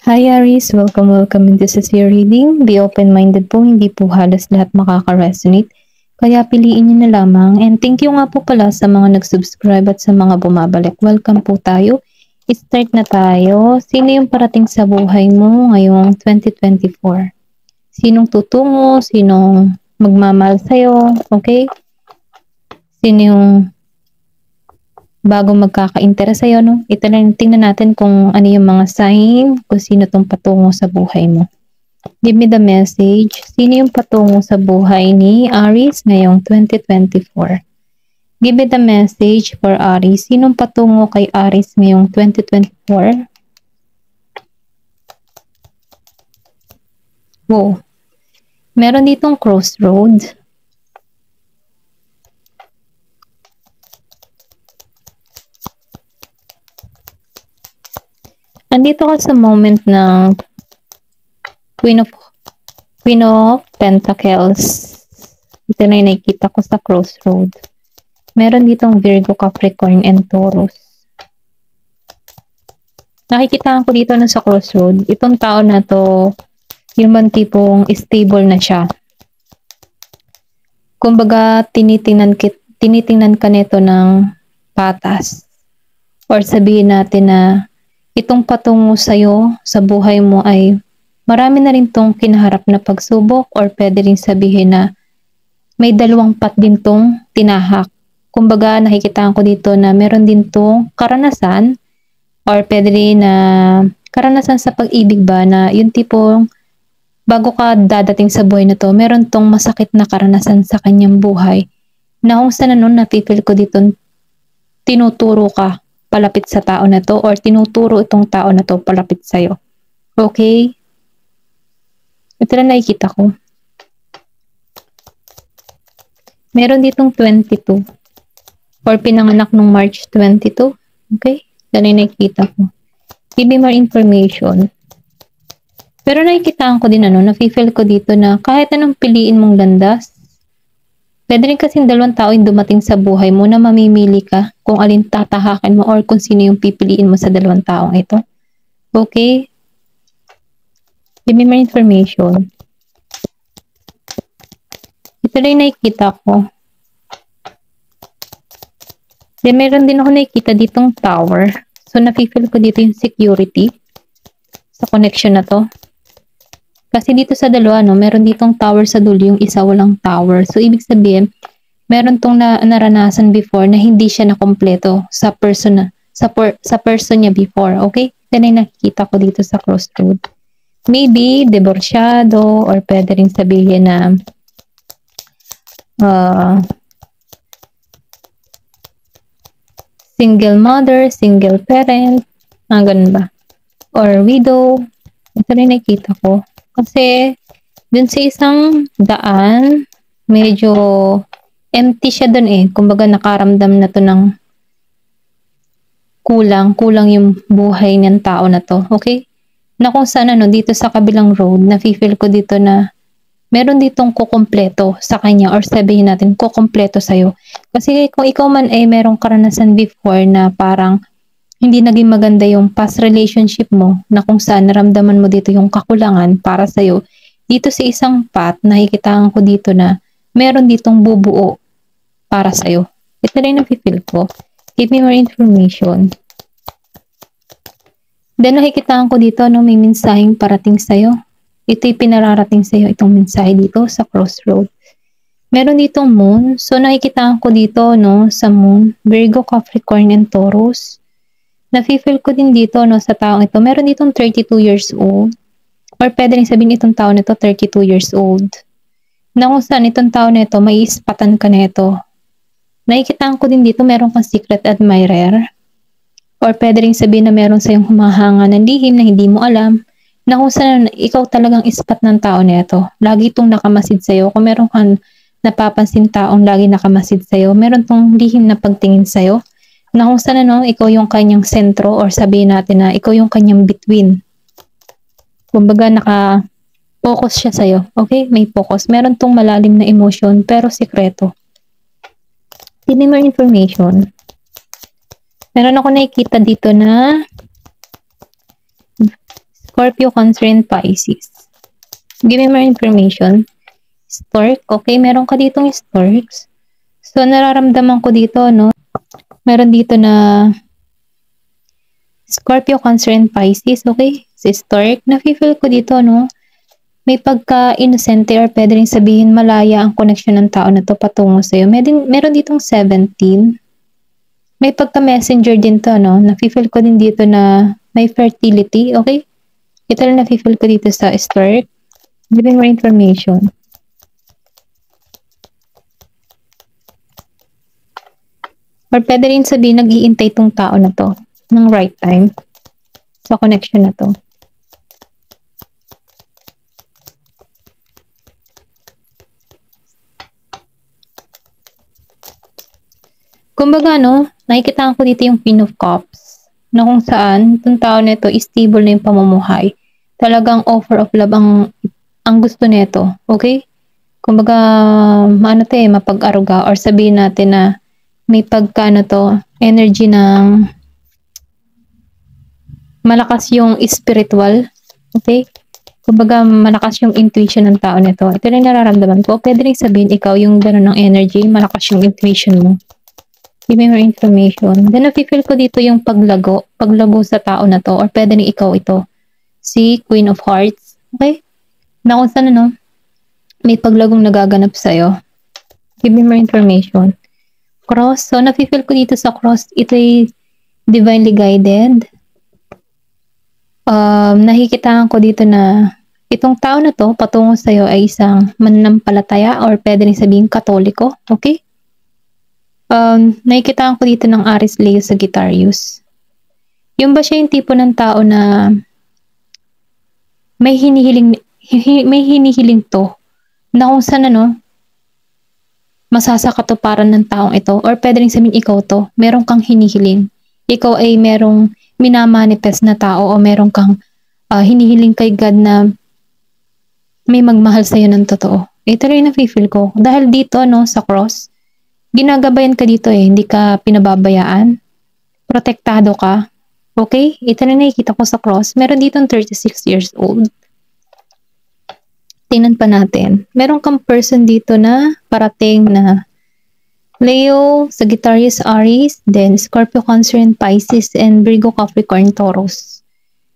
Hi Aries! Welcome in this is your reading. Be open-minded po, hindi po halos lahat makaka-resonate. Kaya piliin nyo na lamang. And thank you nga po pala sa mga nag-subscribe at sa mga bumabalik. Welcome po tayo. Start na tayo. Sino yung parating sa buhay mo ngayong 2024? Sinong tutungo? Sinong magmamahal sa'yo? Okay? Sino yung bago magkaka-interest sa'yo, no? Tingnan natin kung ano yung mga sign, kung sino tong patungo sa buhay mo. Give me the message. Sino yung patungo sa buhay ni Aries ngayong 2024? Give me the message for Aries. Sinong patungo kay Aries ngayong 2024? Wow. Meron ditong crossroad. Andito ka sa moment ng Queen of Pentacles. Ito na yung nakikita ko sa crossroad. Meron ditong Virgo, Capricorn, and Taurus. Nakikita ko dito na sa crossroad. Itong tao na to, yung bang tipong stable na siya. Kumbaga, tinitingnan ka nito ng patas. Or sabihin natin na itong patungo sa'yo sa buhay mo ay marami na rin tong kinaharap na pagsubok or pwede rin sabihin na may dalawang pat din tong tinahak. Kumbaga nakikita ko dito na meron din tong karanasan or pwede rin na karanasan sa pag-ibig ba na yung tipong bago ka dadating sa buhay na to, meron tong masakit na karanasan sa kanyang buhay na kung saan nun napipil ko dito tinuturo ka palapit sa tao na to or tinuturo itong tao na to palapit sa'yo. Okay? Ito na nakikita ko. Meron ditong 22 or pinanganak nung March 22. Okay? Ito na nakikita ko. Give me more information. Pero nakikita ko din nafe-feel ko dito na kahit anong piliin mong landas, pwede rin kasing dalawang tao yung dumating sa buhay mo na mamimili ka kung alin tatahakin mo or kung sino yung pipiliin mo sa dalawang taong ito. Okay? Give me more information. Ito na yung nakikita ko. Then meron din ako nakikita ditong tower. So nafe-feel ko dito yung security sa connection na to. Kasi dito sa dalawa, meron ditong tower sa dulo, yung isa walang tower. So, ibig sabihin, meron tong naranasan before na hindi siya nakompleto sa person niya before. Okay? Yan ay nakikita ko dito sa crossroad. Maybe, divorsyado, or pwede rin sabihin na single mother, single parent, ganun ba? Or widow. Ito rin nakikita ko. Kasi, dun sa isang daan, medyo empty siya dun eh. Kumbaga nakaramdam na to ng kulang yung buhay ng tao na to. Okay? Na kung saan dito sa kabilang road, nafe-feel ko dito na meron ditong kukumpleto sa kanya or sabihin natin kukumpleto sa'yo. Kasi kung ikaw man ay merong karanasan before na parang hindi naging maganda yung past relationship mo na kung saan naramdaman mo dito yung kakulangan para sa'yo. Dito sa isang path, nakikitaan ko dito na meron ditong bubuo para sa'yo. Ito rin nafe-feel ko. Give me more information. Then nakikitaan ko dito may mensaheng parating sa'yo. Ito'y pinararating sa'yo itong mensahe dito sa crossroad. Meron ditong moon. So nakikitaan ko dito sa moon, Virgo, Capricorn, and Taurus. Nafe-feel ko din dito sa taong ito. Meron ditong 32 years old. Or pwede rin sabihin itong tao na ito 32 years old. Na kung saan itong tao na ito, may ispatan ka na ito. Nakikitaan ko din dito, meron kang secret admirer. Or pwede rin sabihin na meron sa'yong humahanga ng lihim na hindi mo alam. Na kung saan ikaw talagang ispat ng tao na ito. Lagi itong nakamasid sa'yo. Kung meron kang napapansin taong lagi nakamasid sa'yo, meron itong lihim na pagtingin sa'yo. Na kung saan ikaw yung kanyang sentro or sabihin natin na ikaw yung kanyang between. Kumbaga naka-focus siya sa'yo. Okay? May focus. Meron tong malalim na emotion pero sikreto. Give me more information. Meron ako nakikita dito na Scorpio, Cancer, and Pisces. Give me more information. Stork, okay, meron ka ditong storks. So, nararamdaman ko dito, no, meron dito na Scorpio, Cancer, and Pisces, okay? Si Stork, nafe-feel ko dito, no, may pagka-inosente or pwede rin sabihin malaya ang connection ng tao na to patungo sa'yo. Meron ditong 17. May pagka-messenger din to, no? Nafe-feel ko din dito na may fertility, okay? Ito lang nafe-feel ko dito sa Stork. Giving more information. Or pwede rin sabihin nag-iintay tong tao na to ng right time sa connection na to. Kumbaga, no, nakikita ko dito yung Queen of Cups na kung saan itong tao nito is stable na yung pamumuhay. Talagang offer of love ang gusto nito, okay? Kumbaga, mapag-aruga or sabihin natin na may energy ng malakas yung spiritual, okay? Kumbaga, malakas yung intuition ng tao nito. Ito rin nararamdaman ko. Pwede rin sabihin ikaw yung gano'n ng energy, malakas yung intuition mo. Give me more information. Then, nafe-feel ko dito yung paglago sa tao na to, or pwede rin ikaw ito. Si Queen of Hearts. Okay? Na kung saan, may paglagong nagaganap sa'yo. Give me more information. Cross. So, nafe-feel ko dito sa cross, ito ay divinely guided. Nakikitaan ko dito na itong tao na to, patungo sa'yo ay isang mananampalataya, or pwede rin sabihin katoliko. Okay? Nakikitaan ko dito ng Aries, Leo, Sagittarius. Yung ba siya yung tipo ng tao na may hinihiling to na kung saan masasakatuparan ng taong ito, or pwede rin sabihin ikaw to, meron kang hinihiling. Ikaw ay merong minamanifest na tao, o meron kang hinihiling kay God na may magmahal sa'yo ng totoo. Ito rin na-feel ko. Dahil dito, sa cross, ginagabayan ka dito hindi ka pinababayaan. Protektado ka. Okay? Ito na nakikita ko sa cross. Meron dito 36 years old. Tingnan pa natin. Meron kang person dito na parating na Leo, Sagittarius, Aries, then Scorpio, Cancer, and Pisces, and Virgo, Capricorn, Taurus.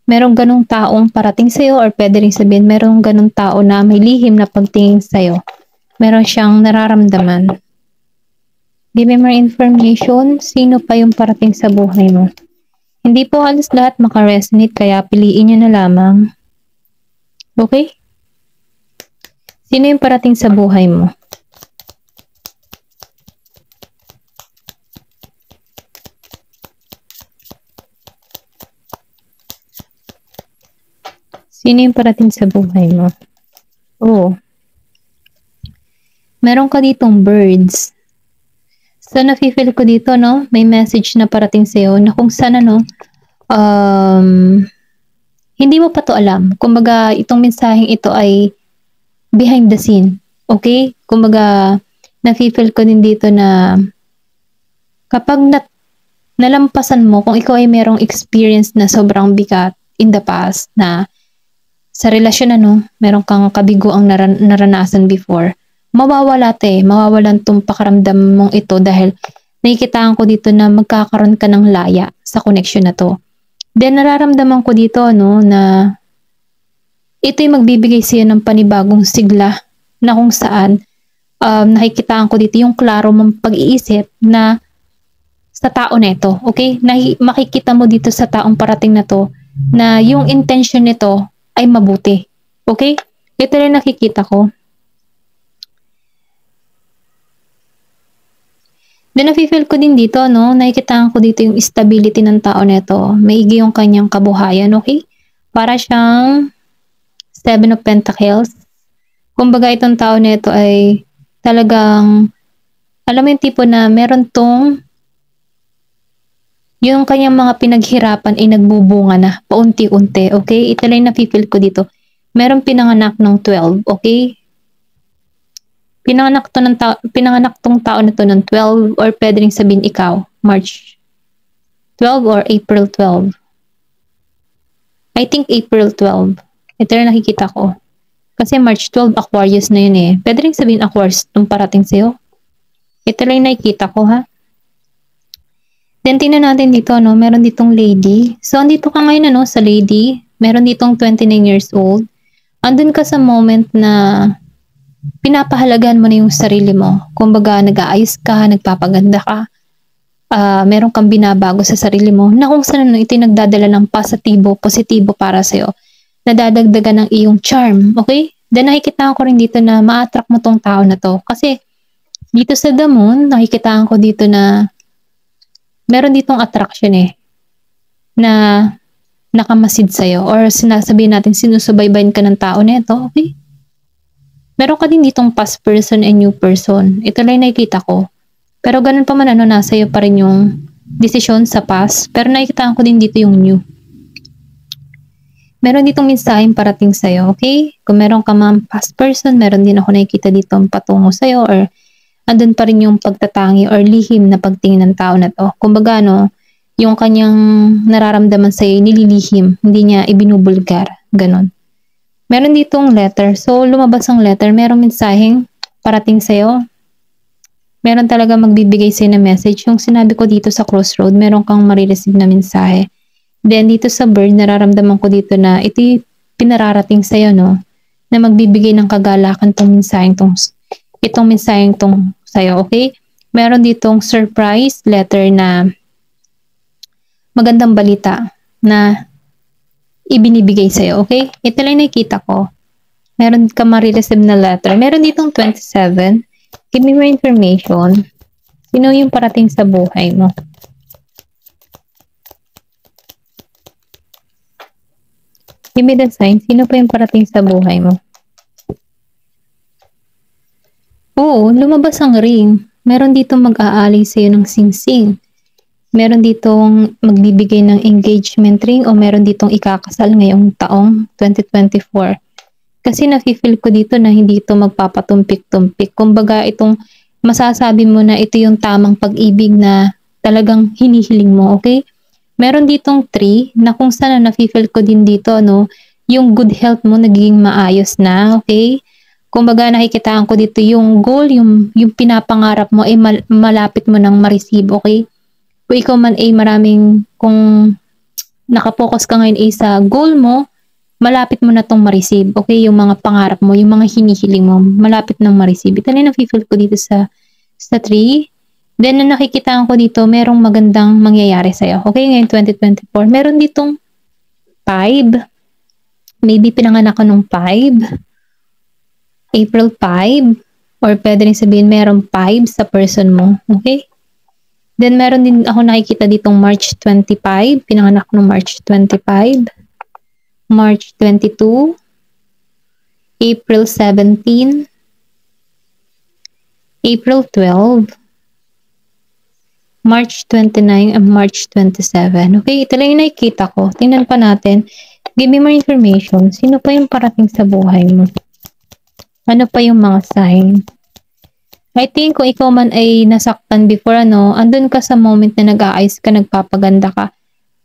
Merong ganong taong parating sa'yo, or pwede rin sabihin merong ganong tao na may lihim na pagtingin sa'yo. Meron siyang nararamdaman. Give me more information. Sino pa yung parating sa buhay mo? Hindi po halos lahat makaresonate, kaya piliin nyo na lamang. Okay? Sino yung parating sa buhay mo? Sino yung parating sa buhay mo? Oh. Meron ka ditong birds. So, nafe-feel ko dito, may message na parating sa'yo na kung saan, hindi mo pa to alam. Kumbaga, itong mensaheng ito ay behind the scene. Okay? Kumbaga, nafe-feel ko din dito na kapag nalampasan mo, kung ikaw ay merong experience na sobrang bigat in the past, na sa relasyon, meron kang kabigo ang naranasan before, mawawalan tong pakaramdam mong ito dahil nakikitaan ko dito na magkakaroon ka ng laya sa connection na to. Then nararamdaman ko dito na ito'y magbibigay sa'yo ng panibagong sigla na kung saan nakikitaan ko dito yung klaro mong pag-iisip na sa tao nito. Okay? Makikita mo dito sa taong parating na to na yung intention nito ay mabuti. Okay? Ito rin nakikita ko. Then, nafe-feel ko din dito, nakikitaan ko dito yung stability ng tao nito. Maigi yung kanyang kabuhayan, okay? Para siyang 7 of Pentacles. Kumbaga, itong tao nito ay talagang, alam mo yung tipo na meron tong, yung kanyang mga pinaghirapan ay nagbubunga na, paunti-unti, okay? Ito lang nafe-feel ko dito. Meron pinanganak ng 12, okay? Pinanganak tong tao na to ng 12, or pwede rin sabihin ikaw, March 12 or April 12. I think April 12. Ito rin nakikita ko. Kasi March 12, Aquarius na yun eh. Pwede rin sabihin Aquarius itong parating sa'yo. Ito lang nakikita ko ha. Then tingnan natin dito, no? Meron ditong lady. So, andito ka ngayon, ano, sa lady. Meron ditong 29 years old. Andun ka sa moment na pinapahalagan mo na yung sarili mo. Kumbaga, nag-aayos ka, nagpapaganda ka. Meron kang binabago sa sarili mo na kung saan ito yung nagdadala ng positibo para sa'yo. Nadadagdagan ng iyong charm. Okay? Then nakikita ko rin dito na ma-attract mo tong tao na to. Kasi dito sa The Moon, nakikita ko dito na meron ditong attraction eh. Na nakamasid sa'yo. Or sinasabihin natin, sinusubaybayan ka ng tao na ito. Okay? Meron ka din ditong past person and new person. Ito lang nakikita ko. Pero ganun pa man ano, nasa iyo pa rin yung desisyon sa past. Pero nakikita ko din dito yung new. Meron ditong mensaheng parating sa'yo, okay? Kung meron ka mang past person, meron din ako nakikita dito ang patungo sa'yo or andun pa rin yung pagtatangi or lihim na pagtingin ng tao na to. Kumbaga, no, yung kanyang nararamdaman sa'yo, nililihim, hindi niya ibinubulgar. Ganon. Meron ditong letter. So, lumabas ang letter. Merong mensaheng parating sa'yo. Meron talaga magbibigay sa'yo na message. Yung sinabi ko dito sa crossroad, meron kang marireceive na mensahe. Then, dito sa bird, nararamdaman ko dito na ito pinararating sa'yo, no? Na magbibigay ng kagalakan itong mensaheng tong sa'yo, okay? Meron ditong surprise letter na magandang balita na ibinibigay sa'yo, okay? Ito lang nakikita ko. Meron ka marireceive na letter. Meron ditong 27. Give me more information. Sino yung parating sa buhay mo? Give me the sign. Sino pa yung parating sa buhay mo? Oo, lumabas ang ring. Meron ditong mag-aalay sa'yo ng sing-sing. Meron ditong magbibigay ng engagement ring o meron ditong ikakasal ngayong taong 2024. Kasi nafe-feel ko dito na hindi ito magpapatumpik-tumpik. Kumbaga itong masasabi mo na ito yung tamang pag-ibig na talagang hinihiling mo, okay? Meron ditong 3 na kung saan nafe-feel ko din dito, no, yung good health mo nagiging maayos na, okay? Kumbaga nakikitaan ko dito yung goal, yung pinapangarap mo ay malapit mo nang ma-receive, okay? Kung ikaw man ay kung nakapokus ka ngayon ay sa goal mo, malapit mo na tong ma-receive. Okay, yung mga pangarap mo, yung mga hinihiling mo, malapit nang ma-receive. Ito na nafe-feel ko dito sa 3. Then, na nakikitaan ko dito, merong magandang mangyayari sa'yo. Okay, ngayon 2024. Meron ditong 5. Maybe pinanganak ka nung 5. April 5. Or pwede rin sabihin, merong 5 sa person mo. Okay? Then, meron din ako nakikita ditong March 25. Pinanganak nung March 25. March 22, April 17, April 12, March 29, and March 27. Okay, ito lang yung nakikita ko. Tingnan pa natin. Give me more information. Sino pa yung parating sa buhay mo? Ano pa yung mga sign? I think kung ikaw man ay nasaktan before, andun ka sa moment na nag-aayos ka, nagpapaganda ka.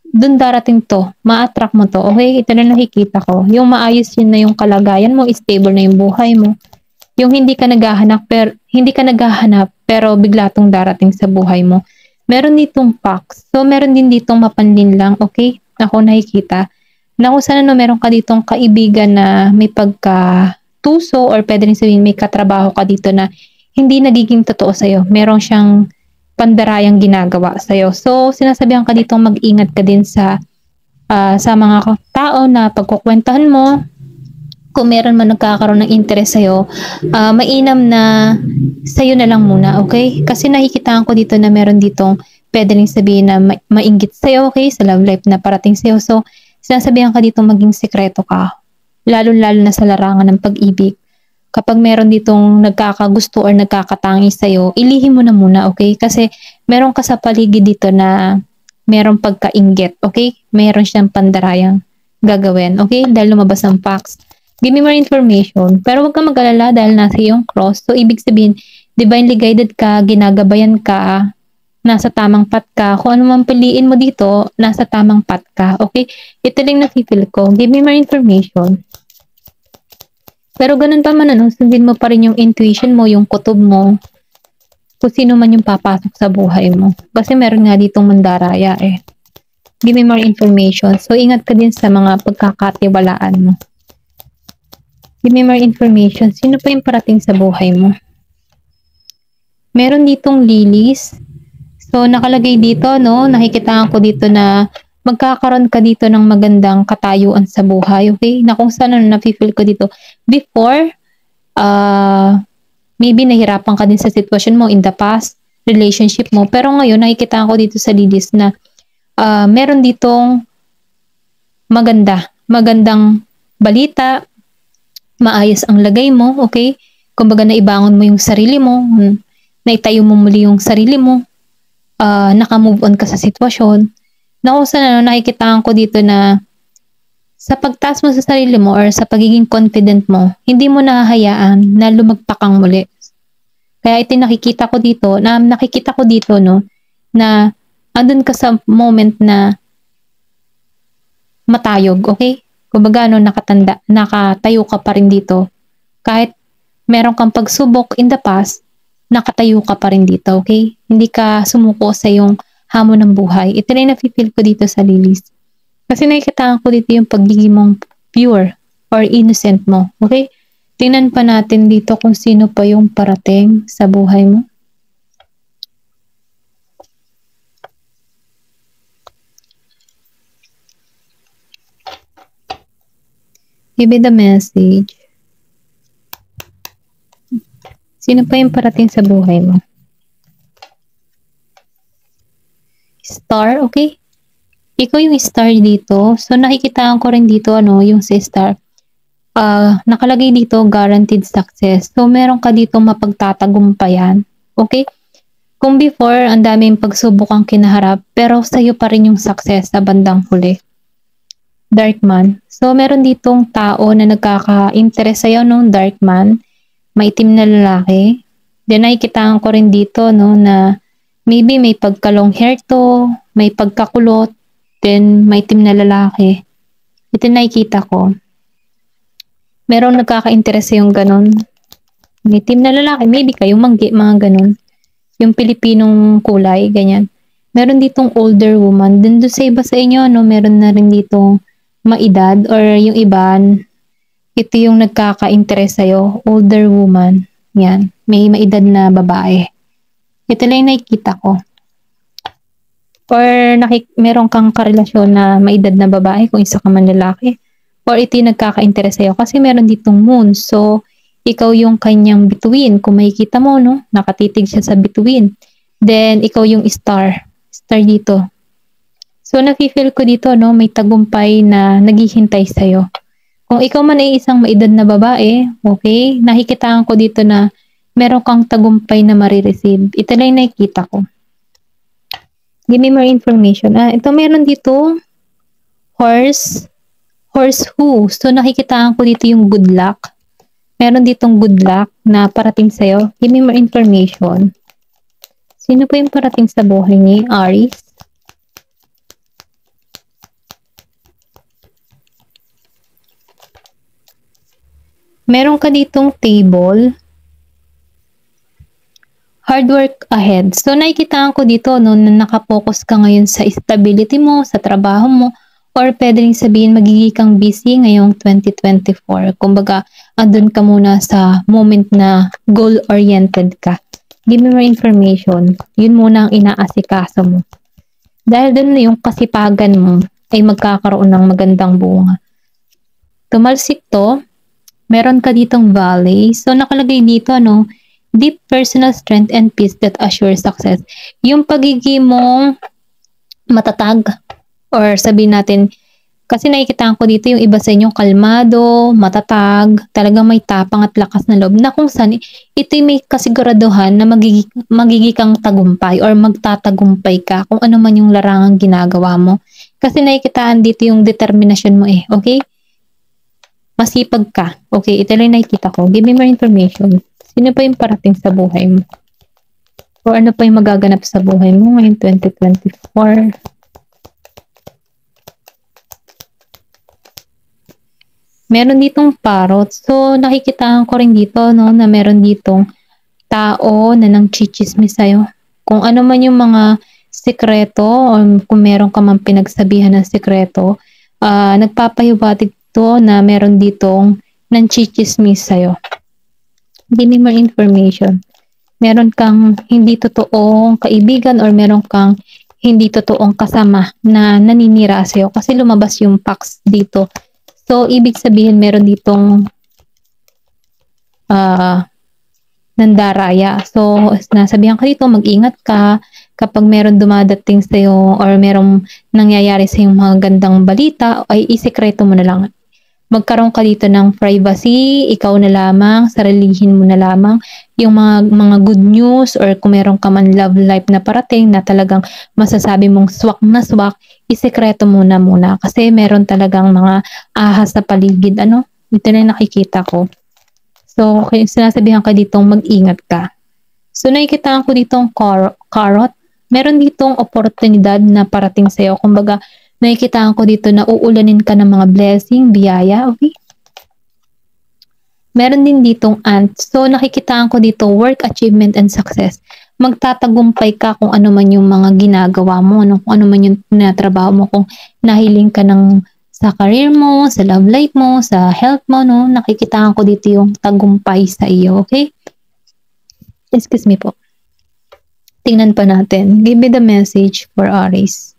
Doon darating to, ma-attract mo to, okay? Ito na nakikita ko. Yung maayos yun na yung kalagayan mo, stable na yung buhay mo. Yung hindi ka naghahanap pero bigla tong darating sa buhay mo. Meron ditong Pax. So meron din ditong mapanlin lang, okay? Ako nakikita. Na kung saan meron ka ditong kaibigan na may pagkatuso or pwede rin sabihin may katrabaho ka dito na hindi nagiging totoo sa'yo. Meron siyang pandarayang ginagawa sa'yo. So, sinasabihan ka dito mag-ingat ka din sa mga tao na pagkukwentahan mo. Kung meron man nagkakaroon ng interest sa'yo, mainam na sa'yo na lang muna, okay? Kasi nakikitaan ko dito na meron ditong pwede rin sabihin na mainggit sa'yo, okay? Sa love life na parating sa'yo. So, sinasabihan ka dito maging sekreto ka. Lalo-lalo na sa larangan ng pag-ibig. Kapag meron ditong nagkakagusto or nagkakatangi sa'yo, ilihim mo na muna, okay? Kasi meron ka sa paligid dito na meron pagkainggit, okay? Meron siyang pandarayang gagawin, okay? Dahil lumabas ang facts. Give me more information. Pero huwag kang mag-alala dahil nasa iyong cross. So, ibig sabihin, divinely guided ka, ginagabayan ka, nasa tamang path ka. Kung ano man piliin mo dito, nasa tamang path ka. Okay? Ito lang na-feel ko. Give me more information. Pero ganun pa man, sundin mo pa rin yung intuition mo, yung kutob mo, kung sino man yung papasok sa buhay mo. Kasi meron nga ditong mandaraya eh. Give me more information. So, ingat ka din sa mga pagkakatiwalaan mo. Give me more information. Sino pa yung parating sa buhay mo? Meron ditong lilies. So, nakalagay dito, nakikitaan ko dito na magkakaroon ka dito ng magandang katayuan sa buhay, okay? Na kung saan na-feel ko dito. Before, maybe nahirapan ka din sa sitwasyon mo in the past, relationship mo. Pero ngayon, nakikitaan ko dito sa lilies na meron ditong magandang balita, maayos ang lagay mo, okay? Kumbaga naibangon mo yung sarili mo, naitayo mo muli yung sarili mo, naka-move on ka sa sitwasyon. Na kung saan nakikitaan ko dito na sa pagtaas mo sa sarili mo or sa pagiging confident mo, hindi mo nahahayaan na lumagpak kang muli. Kaya ito nakikita ko dito na andun ka sa moment na matayog, okay? Kumbaga nakatayo ka pa rin dito. Kahit meron kang pagsubok in the past, nakatayo ka pa rin dito, okay? Hindi ka sumuko sa yung hamon ng buhay. Ito na yung na-feel ko dito sa lilies. Kasi nakikitaan ko dito yung pagiging mong pure or innocent mo, okay? Tingnan pa natin dito kung sino pa yung parating sa buhay mo. Give me the message. Sino pa yung parating sa buhay mo? Star, okay? Ikaw yung star dito. So, nakikitaan ko rin dito, yung si star. Nakalagay dito, guaranteed success. So, meron ka dito mapagtatagumpayan. Okay? Kung before, ang daming pagsubok ang kinaharap, pero sa'yo pa rin yung success sa bandang huli. Darkman. So, meron ditong tao na nagkaka-interest sa'yo, Darkman. Maitim na lalaki. Then, nakikitaan ko rin dito, na maybe may pagka-long hair to, may pagkakulot, then maitim na lalaki. Ito nakikita ko. Merong nagkaka-interest yung ganun. Maitim na lalaki, maybe kayo manggi, mga ganun. Yung Pilipinong kulay, ganyan. Meron ditong older woman. Then doon sa iba sa inyo, meron na rin ditong maedad or yung iba, ito yung nagkaka-interest sa'yo, older woman. Yan, may maedad na babae. Ito lang yung nakikita ko. Or meron kang karelasyon na maedad na babae kung isa ka man lalaki. Or ito yung nagkaka-interest sa'yo kasi meron ditong moon. So, ikaw yung kanyang bituin. Kung makikita mo, nakatitig siya sa bituin. Then, ikaw yung star. Star dito. So, nafe-feel ko dito, may tagumpay na naghihintay sa'yo. Kung ikaw man ay isang maedad na babae, okay, nakikitaan ko dito na meron kang tagumpay na marireceive. Ito lang yung nakikita ko. Give me more information. Ito meron dito, horse who. So, nakikitaan ko dito yung good luck. Meron ditong good luck na parating sa'yo. Give me more information. Sino pa yung parating sa buhay ni Aries? Meron ka ditong table. Hard work ahead. So, nakikitaan ko dito, na nakapokus ka ngayon sa stability mo, sa trabaho mo, or pwede rin sabihin magiging kang busy ngayong 2024. Kumbaga, andun ka muna sa moment na goal-oriented ka. Give me more information. Yun muna ang inaasikaso mo. Dahil dun yung kasipagan mo ay magkakaroon ng magandang bunga. Tumalsik to, meron ka ditong valley. So, nakalagay dito, deep personal strength and peace that assure success. Yung pagiging mong matatag, or sabihin natin, kasi nakikita ko dito yung iba sa inyo kalmado, matatag, talagang may tapang at lakas na loob, na kung saan ito'y may kasiguraduhan na magiging kang tagumpay or magtatagumpay ka kung ano man yung larangang ginagawa mo. Kasi nakikitaan dito yung determinasyon mo okay? Masipag ka. Okay, ito lang nakikita ko. Give me more information. Sino pa yung parating sa buhay mo? O ano pa yung magaganap sa buhay mo ngayong 2024. Meron ditong parrot. So, nakikitaan ko rin dito, no, na meron ditong tao na nangchichismis sa'yo. Kung ano man yung mga sekreto o kung meron ka man pinagsabihan ng sekreto, nagpapahiwatig to na meron ditong nangchichismis sa'yo. Give me more information. Meron kang hindi totoong kaibigan or meron kang hindi totoong kasama na naninira sa'yo kasi lumabas yung facts dito. So, ibig sabihin meron ditong nandaraya. So, nasabihan ka dito, mag-ingat ka kapag meron dumadating sa'yo or merong nangyayari sa yung mga gandang balita, ay isikreto mo na lang. Magkaroon ka dito ng privacy, ikaw na lamang, sarilihin mo na lamang yung mga good news or kung meron ka man love life na parating na talagang masasabi mong swak na swak, isikreto muna kasi meron talagang mga ahas sa paligid. Ito na yung nakikita ko. So, sinasabihan ka ditong mag-ingat ka. So, nakikitaan ko ditong carrot. Meron ditong oportunidad na parating sa'yo. Kumbaga, nakikitaan ko dito na uulanin ka ng mga blessing, biyaya, okay? Meron din ditong ant. So, nakikitaan ko dito work, achievement, and success. Magtatagumpay ka kung ano man yung mga ginagawa mo, kung ano man yung tinatrabaho mo, kung nahiling ka ng sa career mo, sa love life mo, sa health mo, no? Nakikitaan ko dito yung tagumpay sa iyo, okay? Excuse me po. Tingnan pa natin. Give me the message for Aries.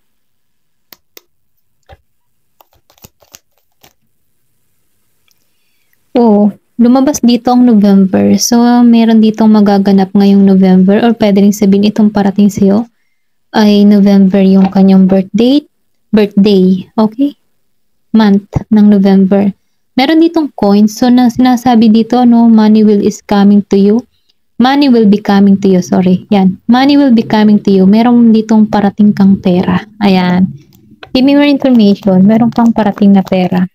Oh, lumabas dito ang November. So, meron ditong magaganap ngayong November or pwede rin sabihin itong parating sa'yo ay November yung kanyang birthday, okay? Month ng November. Meron ditong coins. So, na sinasabi dito, no, money will is coming to you. Money will be coming to you. Sorry. Yan. Money will be coming to you. Meron ditong parating kang pera. Ayan. Give me more information. Meron kang parating na pera.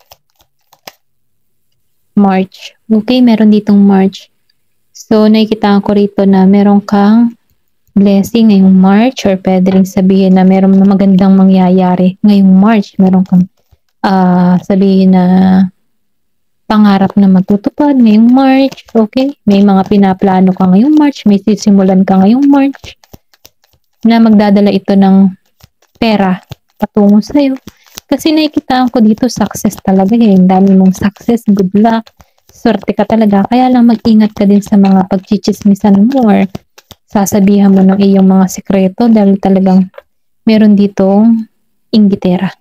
March. Okay, meron ditong March. So, nakikita ko rito na meron kang blessing ngayong March or pwede rin sabihin na meron na magandang mangyayari ngayong March. Meron kang sabihin na pangarap na matutupad ngayong March. Okay, may mga pinaplano ka ngayong March. May sisimulan ka ngayong March na magdadala ito ng pera patungo sa'yo. Kasi nakikitaan ko dito, success talaga eh. Ang dami mong success, good luck, swerte ka talaga. Kaya lang mag-ingat ka din sa mga pagchichismisan mo or sasabihan mo ng iyong mga sekreto dahil talagang meron ditong inggitera.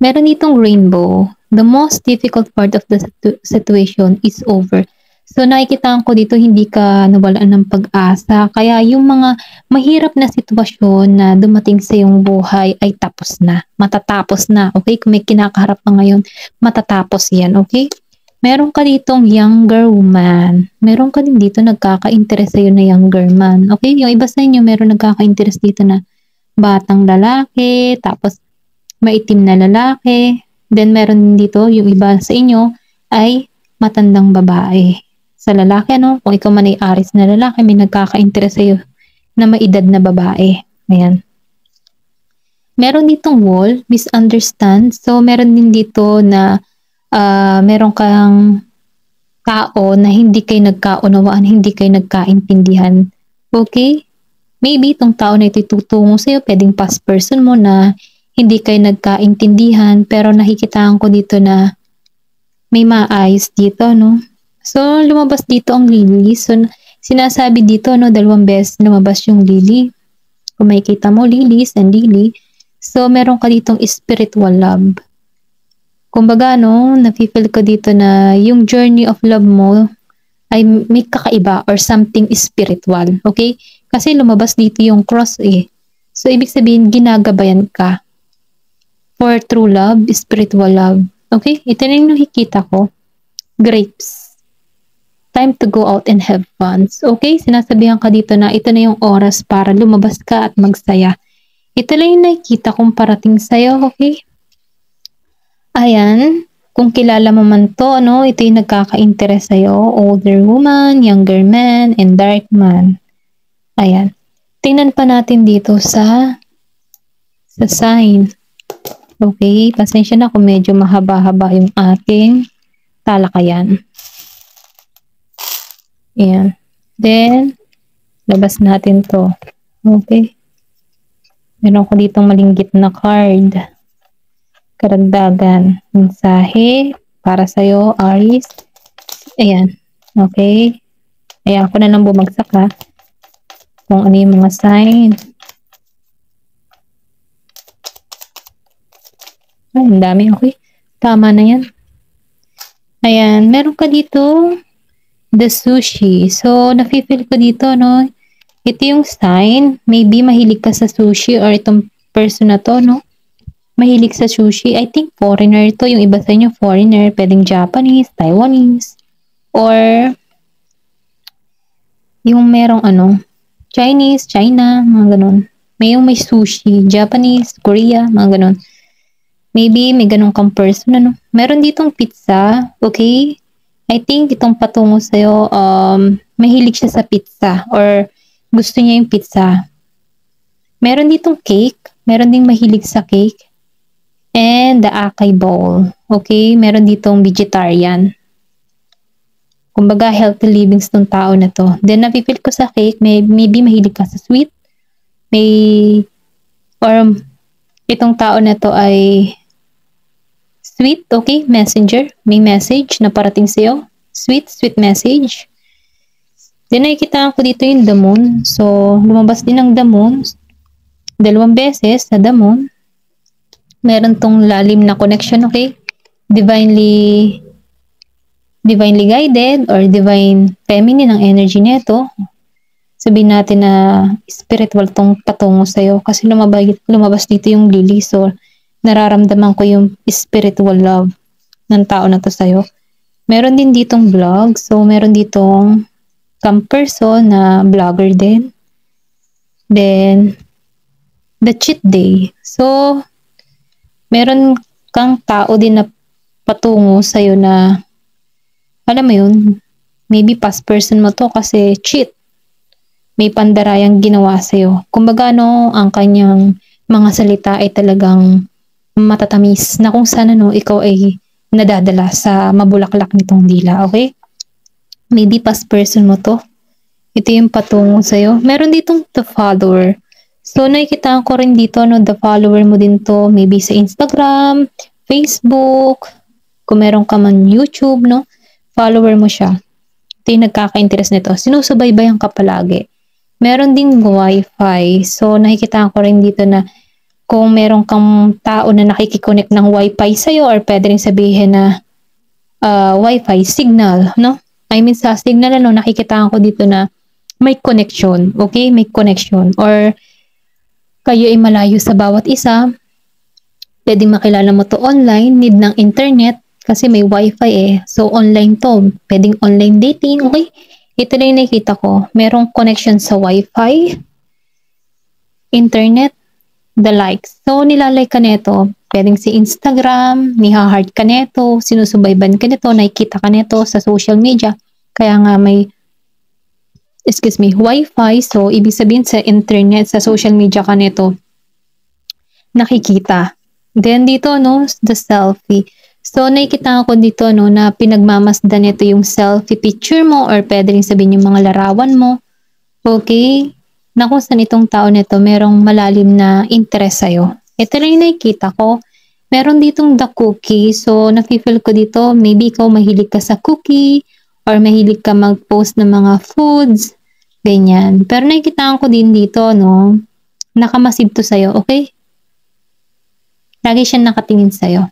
Meron ditong rainbow. The most difficult part of the situation is over. So, nakikitaan ko dito, hindi ka nawalan ng pag-asa. Kaya yung mga mahirap na sitwasyon na dumating sa iyong buhay ay tapos na. Matatapos na. Okay? Kung may kinakaharap ka ngayon, matatapos yan. Okay? Meron ka ditong younger woman. Meron ka din dito nagkaka-interest sa'yo na younger man. Okay? Yung iba sa inyo, meron nagkaka-interest dito na batang lalaki, tapos maitim na lalaki. Then, meron dito, yung iba sa inyo ay matandang babae. Sa lalaki, kung ikaw man ay Aries na lalaki, may nagkaka-interest sa'yo na maedad na babae. Ayan. Meron ditong wall, misunderstand. So, meron din dito na meron kang tao na hindi kayo nagkaunawaan, hindi kayo nagkaintindihan. Okay? Maybe itong tao na ito tutungo sa'yo, pwedeng past person mo na hindi kayo nagkaintindihan, pero nakikitaan ko dito na may maayos dito, no? So, lumabas dito ang lily. So, sinasabi dito, dalawang beses lumabas yung lily. Kung makikita mo, lilies and lily. So, meron ka ditong spiritual love. Kumbaga, nafe-feel ko dito na yung journey of love mo ay may kakaiba or something spiritual. Okay? Kasi lumabas dito yung cross eh. So, ibig sabihin, ginagabayan ka for true love, spiritual love. Okay? Ito na yung nakikita ko. Grapes. Time to go out and have fun. Okay? Sinasabihan ka dito na ito na yung oras para lumabas ka at magsaya. Ito lang yung nakikita kong parating sa'yo. Okay? Ayan. Kung kilala mo man to, ito yung nagkaka-interest sa'yo. Older woman, younger man, and dark man. Ayan. Tingnan pa natin dito sa sign. Okay, pasensya na kung medyo mahaba-haba yung aking talakayan. Ayan. Then, labas natin to. Okay. Meron ko ditong malinggit na card. Karagdagan. Mensahe para sa'yo, Aries. Ayan. Okay. Ayan, ako na lang bumagsak ha. Kung ano yung mga sign. Ay, ang dami. Okay. Tama na yan. Ayan. Meron ka dito the sushi. So, nafe-feel ko dito, no? Ito yung sign. Maybe mahilig ka sa sushi or itong person na to, no? Mahilig sa sushi. I think foreigner to. Yung iba sa inyo foreigner. Pwedeng Japanese, Taiwanese, or yung merong ano, Chinese, China, mga ganun. May sushi, Japanese, Korea, mga ganun. Maybe may ganun kang person, ano. Meron ditong pizza, okay? I think itong patungo sa'yo, mahilig siya sa pizza or gusto niya yung pizza. Meron ditong cake, meron ding mahilig sa cake. And the acai bowl, okay? Meron ditong vegetarian. Kumbaga, healthy livings tong tao na to. Then, napipil ko sa cake, maybe mahilig ka sa sweet. Or itong tao na to ay sweet, okay? Messenger. May message na parating sa'yo. Sweet message. Then, nakikita ko dito yung the moon. So, lumabas din ang the moon. 2 beses sa the moon. Meron tong lalim na connection, okay? Divinely guided or divine feminine ang energy nito. Sabihin natin na spiritual tong patungo sa'yo kasi lumabas dito yung lily. So, nararamdaman ko yung spiritual love ng tao na to sa'yo. Meron din ditong vlog. So, meron ditong person na vlogger din. Then, the cheat day. So, meron kang tao din na patungo sa'yo na, alam mo yun, maybe past person mo to kasi cheat. May pandarayang ginawa sa'yo. Kumbaga, no, ang kanyang mga salita ay talagang matatamis na kung sana, no, ikaw ay nadadala sa mabulaklak nitong dila, okay? Maybe past person mo to. Ito yung patungo sa'yo. Meron ditong the follower. So, nakikita ko rin dito, no, the follower mo din to. Maybe sa Instagram, Facebook, kung meron ka man YouTube, no, follower mo siya. Ito yung nagkaka-interest nito. Sinusubaybayan ka palagi. Meron ding Wi-Fi. So, nakikita ko rin dito na kung meron kang tao na nakikiconnect ng Wi-Fi sa'yo or pwede rin sabihin na Wi-Fi signal, no? I mean, sa signal, ano, nakikita ko dito na may connection. Okay? May connection. Or kayo ay malayo sa bawat isa. Pwede makilala mo to online. Need ng internet. Kasi may wifi eh. So, online to. Pwedeng online dating. Okay? Ito na yung nakikita ko. Merong connection sa wifi, internet, the likes. So, nilalike ka neto. Pwedeng si Instagram, niha-heart ka neto, sinusubayban ka neto, nakikita ka neto sa social media. Kaya nga may, wifi. So, ibig sabihin sa internet, sa social media ka neto, nakikita. Then, dito, no, the selfie. So, nakikita ko dito, no, na pinagmamasdan nito yung selfie picture mo or pwede rin sabihin yung mga larawan mo. Okay? Na kung saan itong tao nito, merong malalim na interest sa'yo. Ito rin yung nakikita ko. Meron ditong the cookie. So, nafe-feel ko dito, maybe ikaw mahilig ka sa cookie or mahilig ka mag-post ng mga foods. Ganyan. Pero nakikita ko din dito, no, nakamasid to sa'yo. Okay? Lagi siya nakatingin sa'yo.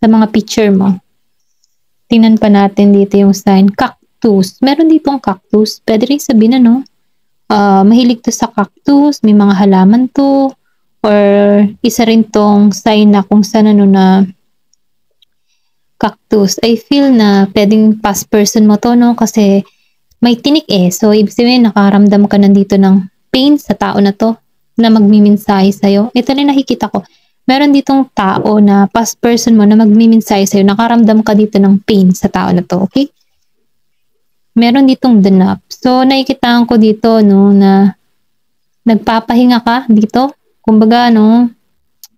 Sa mga picture mo. Tingnan pa natin dito yung sign. Cactus. Meron ditong cactus. Pwede rin sabihin na, no? Mahilig to sa cactus. May mga halaman to. Or isa rin tong sign na kung saan ano na cactus. I feel na pwedeng past person mo to, no? Kasi may tinik eh. So, ibig sabihin, nakaramdam ka nandito ng pain sa tao na to na magmimensahe sa'yo. Ito rin nakikita ko. Meron ditong tao na past person mo na magmimensahe sa'yo, nakaramdam ka dito ng pain sa tao na to, okay? Meron ditong the nap. So, nakikitaan ko dito, no, na nagpapahinga ka dito. Kumbaga, no,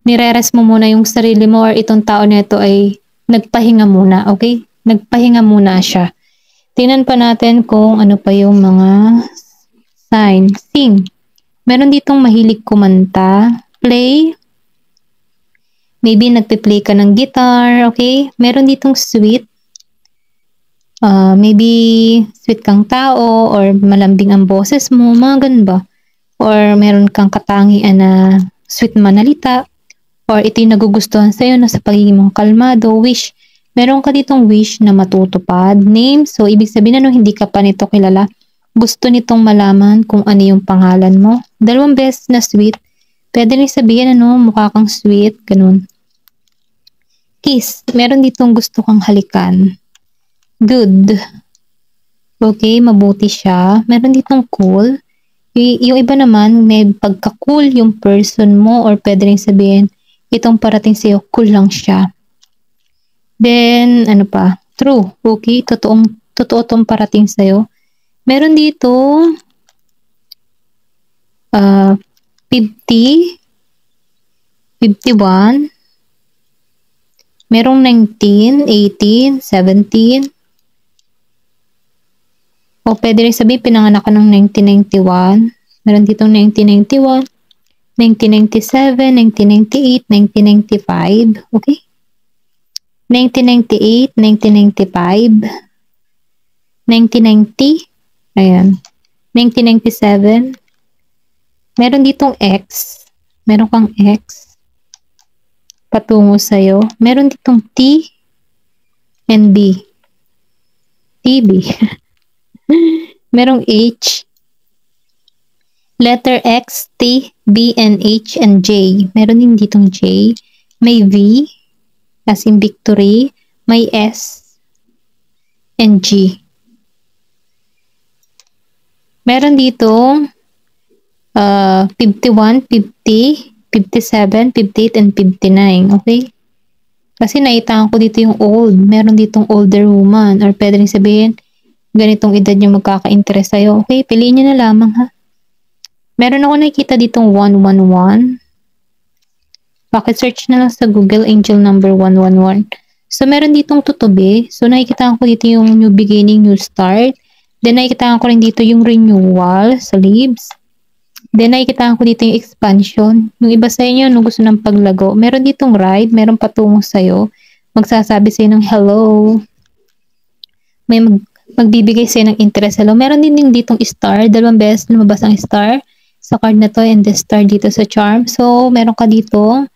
nire-rest mo muna yung sarili mo or itong tao na ito ay nagpahinga muna, okay? Nagpahinga muna siya. Tingnan pa natin kung ano pa yung mga sign. Sing. Meron ditong mahilig kumanta. Play. Maybe nagpe-play ka ng guitar, okay? Meron ditong sweet. Maybe sweet kang tao or malambing ang boses mo, mga ganun ba? Or meron kang katangian na sweet manalita. Or ito yung nagugustuhan sa'yo na sa pagiging mong kalmado. Wish. Meron ka ditong wish na matutupad. Name. So, ibig sabihin na hindi ka pa nito kilala. Gusto nitong malaman kung ano yung pangalan mo. 2 beses na sweet. Pwede rin sabihin mukha kang sweet. Ganun. Kiss. Meron ditong gusto kang halikan. Good. Okay, mabuti siya. Meron ditong cool. Yung iba naman, may pagka-cool yung person mo or pwede rin sabihin, itong parating sa'yo, cool lang siya. Then, ano pa? True. Okay, totoo tong parating sa'yo. Meron dito, 50, 51, merong 19, 18, 17, o pwede rin sabihin, pinanganak ka ng 1991. Meron ditong 1991, 1997, 1998, 1995. Okay? 1998, 1995, 1990, ayan, 1997. Meron ditong X. Meron kang X patungo sa'yo. Meron ditong T and B. TB. Merong H. Letter X, T, B, and H, and J. Meron din ditong J. May V, as in victory. May S, and G. Meron dito 51, 50, 57, 58, and 59. Okay? Kasi naitaan ko dito yung old. Meron ditong older woman. Or pwede rin sabihin, ganitong edad yung magkaka-interest sa'yo. Okay, piliin nyo na lamang ha. Meron ako nakikita ditong 111. Paki-search na lang sa Google, angel number 111. So, meron ditong tutubi. So, nakikita ko dito yung new beginning, new start. Then, nakikita ko rin dito yung renewal sa leaves. Then, nakikita ko dito yung expansion. Yung iba sa inyo, gusto ng paglago. Meron ditong ride. Meron patungo sa'yo. Magsasabi sa'yo ng hello. May magbibigay sa'yo ng interest. Hello. Meron din ditong star. 2 beses lumabas ang star sa card na to and the star dito sa charm. So, meron ka dito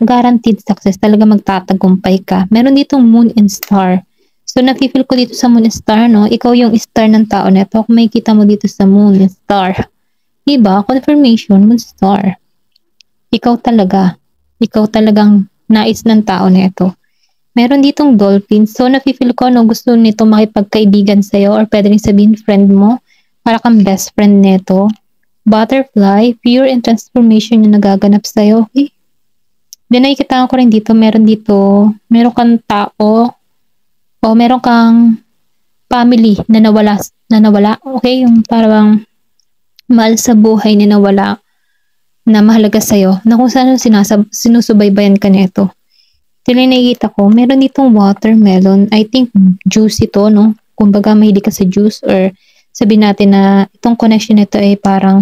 guaranteed success. Talaga magtatagumpay ka. Meron ditong moon and star. So, nafe-feel ko dito sa moon and star, no? Ikaw yung star ng tao na ito. Kung makikita mo dito sa moon and star. Diba? Confirmation, moon star. Ikaw talaga. Ikaw talagang nais ng tao na ito. Meron ditong dolphin. So, nafe-feel ko, gusto nito makipagkaibigan sa'yo or pwede rin sabihin friend mo. Para kang best friend nito. Butterfly, pure and transformation yung nagaganap sa'yo. Okay? Then, nakikita ko rin dito, meron kang tao o meron kang family na nawala. Okay? Yung parang mahal sa buhay na nawala na mahalaga sa'yo. Na kung saan sinusubaybayan ka nito. Nakikita ko, meron ditong watermelon. I think juice ito, no? Kumbaga, mahilig ka sa juice or sabihin natin na itong connection nito ay parang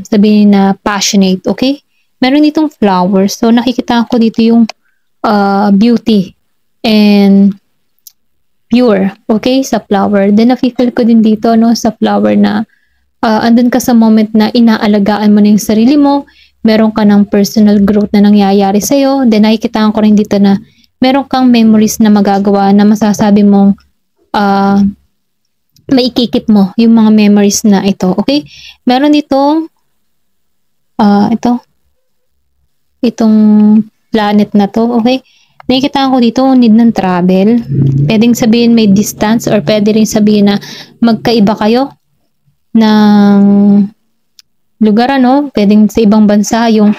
sabihin na passionate, okay? Meron ditong flowers. So, nakikita ko dito yung beauty and pure, okay? Sa flower. Then, nafe-feel ko din dito, no? Sa flower na andun ka sa moment na inaalagaan mo na yung sarili mo. Meron ka ng personal growth na nangyayari sa'yo. Then, nakikita ko rin dito na meron kang memories na magagawa na masasabi mong maikikip mo yung mga memories na ito. Okay? Meron dito itong planet na to. Okay? Nakikita ko dito need ng travel. Pwedeng sabihin may distance or pwede rin sabihin na magkaiba kayo ng lugar, ano? Pwedeng sa ibang bansa yung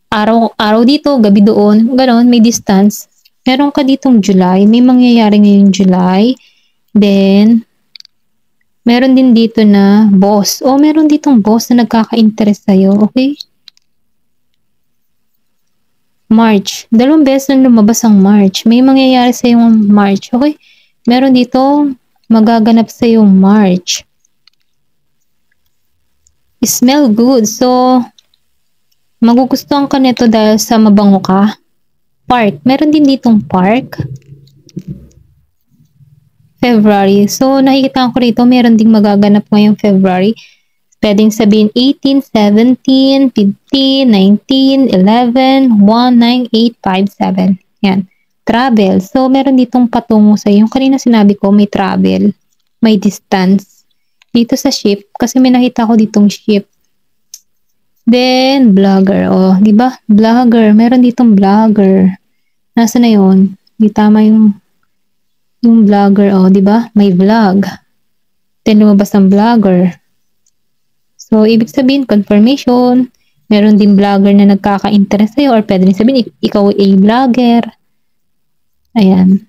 araw dito, gabi doon. Ganon, may distance. Meron ka ditong July. May mangyayari ngayong July. Then, meron din dito na boss. O, meron ditong boss na nagkaka-interest sa'yo. Okay? March. 2 beses na lumabas ang March. May mangyayari sa yung March. Okay? Meron dito magaganap sa yung March. Smell good. So, magugustuhan ka nito dahil sa mabango ka. Park. Meron din ditong park. February. So, nakikita ko rito, meron ding magaganap ngayong February. Pwedeng sabihin 18, 17, 15, 19, 11, 1, 9, 8, 5, 7. Yan. Travel. So, meron ditong patungo sa iyo. Yung kanina sinabi ko, may travel. May distance. Dito sa ship, kasi may nakita ko ditong ship. Then, vlogger. O, di ba? Vlogger. Meron ditong vlogger. Nasa na yun? Di tama yung vlogger. O, di ba? May vlog. Then, lumabas ang vlogger. So, ibig sabihin, confirmation. Meron din vlogger na nagkaka-interest sa'yo or pwede rin sabihin, ikaw ay vlogger. Ayan.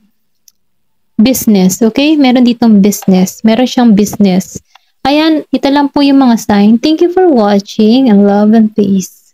Business, okay? Meron ditong business. Meron siyang business. Ayan, ito lang po yung mga sign. Thank you for watching and love and peace.